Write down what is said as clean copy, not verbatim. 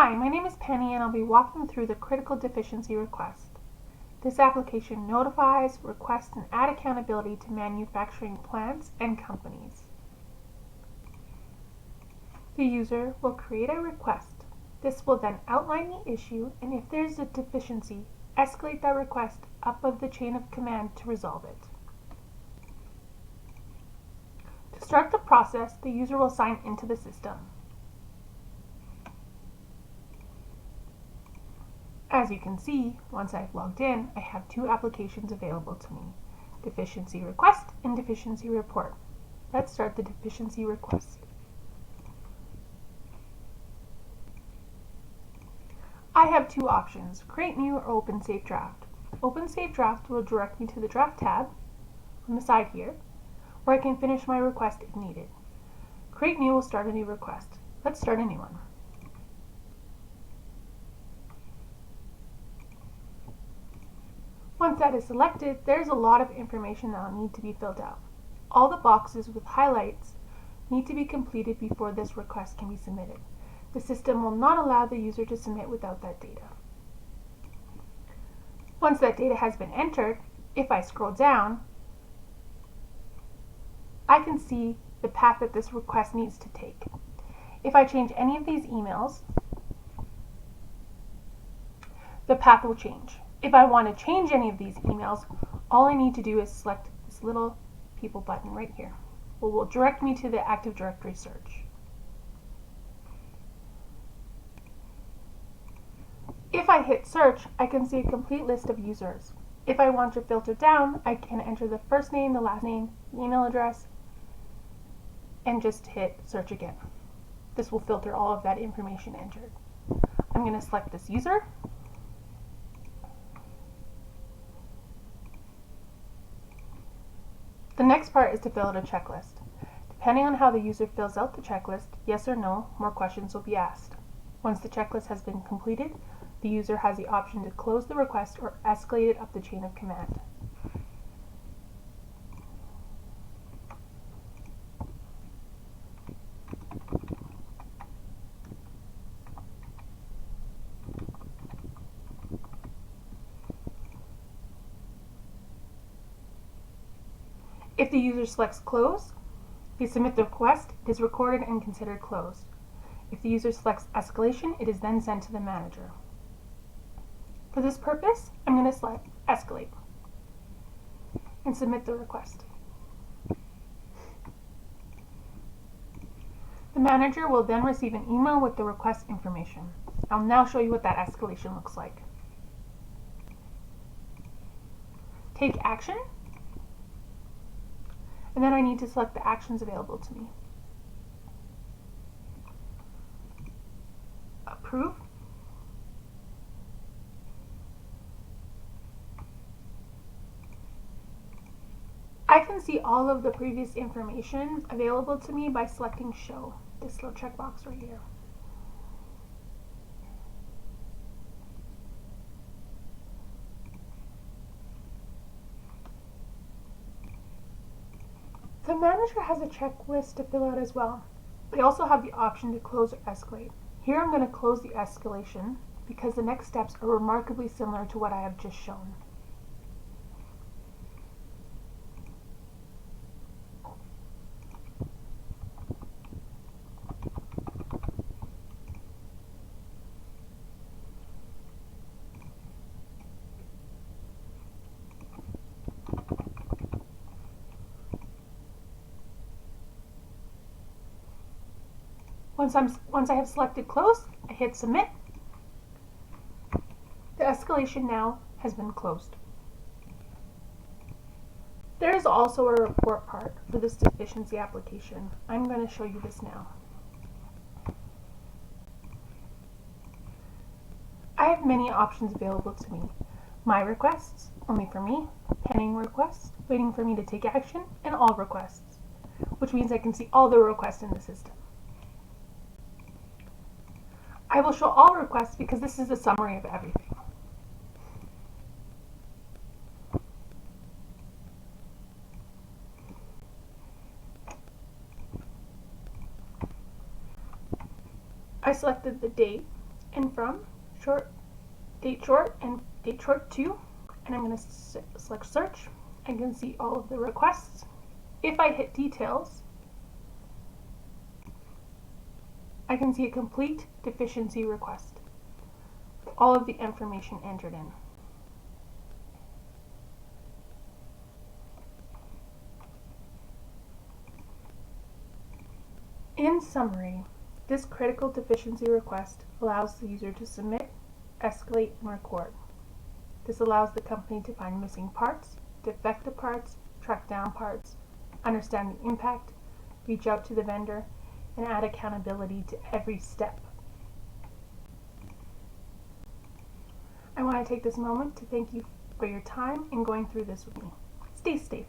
Hi, my name is Penny and I'll be walking through the critical deficiency request. This application notifies, requests, and adds accountability to manufacturing plants and companies. The user will create a request. This will then outline the issue, and if there is a deficiency, escalate that request up of the chain of command to resolve it. To start the process, the user will sign into the system. As you can see, once I've logged in, I have two applications available to me, Deficiency Request and Deficiency Report. Let's start the Deficiency Request. I have two options, Create New or Open Save Draft. Open Save Draft will direct me to the Draft tab on the side here, where I can finish my request if needed. Create New will start a new request. Let's start a new one. Once that is selected, there's a lot of information that will need to be filled out. All the boxes with highlights need to be completed before this request can be submitted. The system will not allow the user to submit without that data. Once that data has been entered, if I scroll down, I can see the path that this request needs to take. If I change any of these emails, the path will change. If I want to change any of these emails, all I need to do is select this little people button right here. It will direct me to the Active Directory search. If I hit search, I can see a complete list of users. If I want to filter down, I can enter the first name, the last name, the email address, and just hit search again. This will filter all of that information entered. I'm going to select this user. The next part is to fill out a checklist. Depending on how the user fills out the checklist, yes or no, more questions will be asked. Once the checklist has been completed, the user has the option to close the request or escalate it up the chain of command. If the user selects close, they submit the request, it is recorded and considered closed. If the user selects escalation, it is then sent to the manager. For this purpose, I'm going to select escalate and submit the request. The manager will then receive an email with the request information. I'll now show you what that escalation looks like. Take action. And then I need to select the actions available to me. Approve. I can see all of the previous information available to me by selecting Show, this little checkbox right here. The manager has a checklist to fill out as well. They also have the option to close or escalate. Here I'm going to close the escalation because the next steps are remarkably similar to what I have just shown. Once I have selected close, I hit submit. The escalation now has been closed. There is also a report part for this deficiency application. I'm going to show you this now. I have many options available to me. My requests, only for me, pending requests, waiting for me to take action, and all requests, which means I can see all the requests in the system. I will show all requests because this is a summary of everything. I selected the date and from, date short and date short to, and I'm going to select search. I can see all of the requests. If I hit details, I can see a complete deficiency request with all of the information entered in. In summary, this critical deficiency request allows the user to submit, escalate, and record. This allows the company to find missing parts, defective parts, track down parts, understand the impact, reach out to the vendor, and add accountability to every step. I want to take this moment to thank you for your time in going through this with me. Stay safe.